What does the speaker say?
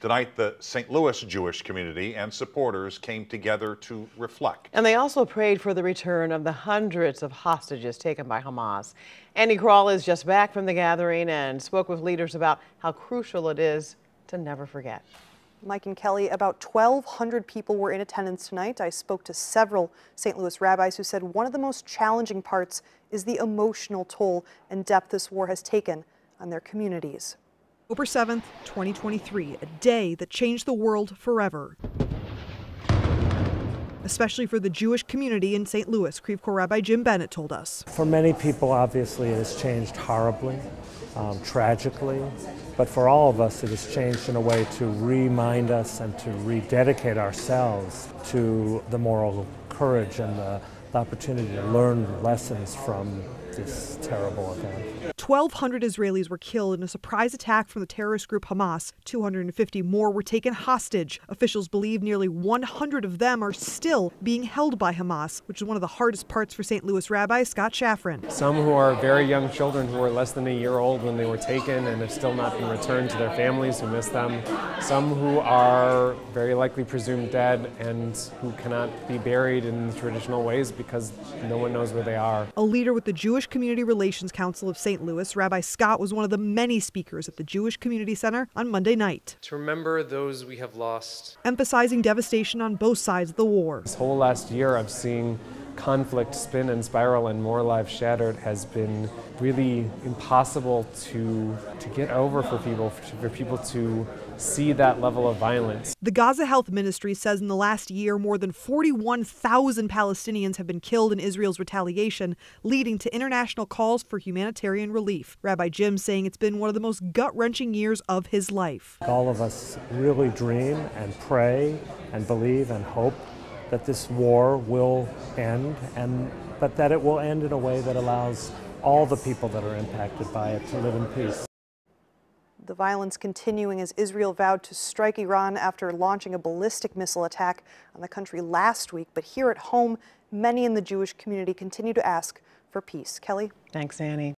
Tonight, the St. Louis Jewish community and supporters came together to reflect. And they also prayed for the return of the hundreds of hostages taken by Hamas. Andy Kroll is just back from the gathering and spoke with leaders about how crucial it is to never forget. Mike and Kelly, about 1,200 people were in attendance tonight. I spoke to several St. Louis rabbis who said one of the most challenging parts is the emotional toll and depth this war has taken on their communities. October 7th, 2023, a day that changed the world forever. Especially for the Jewish community in St. Louis, Creve Coeur Rabbi Jim Bennett told us. For many people, obviously, it has changed horribly, tragically, but for all of us, it has changed in a way to remind us and to rededicate ourselves to the moral courage and the opportunity to learn lessons from this terrible event. 1,200 Israelis were killed in a surprise attack from the terrorist group Hamas. 250 more were taken hostage. Officials believe nearly 100 of them are still being held by Hamas, which is one of the hardest parts for St. Louis Rabbi Scott Shafran. Some who are very young children who were less than a year old when they were taken and have still not been returned to their families who miss them. Some who are very likely presumed dead and who cannot be buried in the traditional ways because no one knows where they are. A leader with the Jewish Community Relations Council of St. Louis, Rabbi Scott was one of the many speakers at the Jewish Community Center on Monday night. To remember those we have lost. Emphasizing devastation on both sides of the war. This whole last year of seeing conflict spin and spiral and more lives shattered has been really impossible to get over for people to see that level of violence. The Gaza Health Ministry says in the last year, more than 41,000 Palestinians have been killed in Israel's retaliation, leading to international calls for humanitarian relief. Rabbi Jim saying it's been one of the most gut-wrenching years of his life. All of us really dream and pray and believe and hope that this war will end, but that it will end in a way that allows all the people that are impacted by it to live in peace. The violence continuing as Israel vowed to strike Iran after launching a ballistic missile attack on the country last week. But here at home, many in the Jewish community continue to ask for peace. Kelly? Thanks, Annie.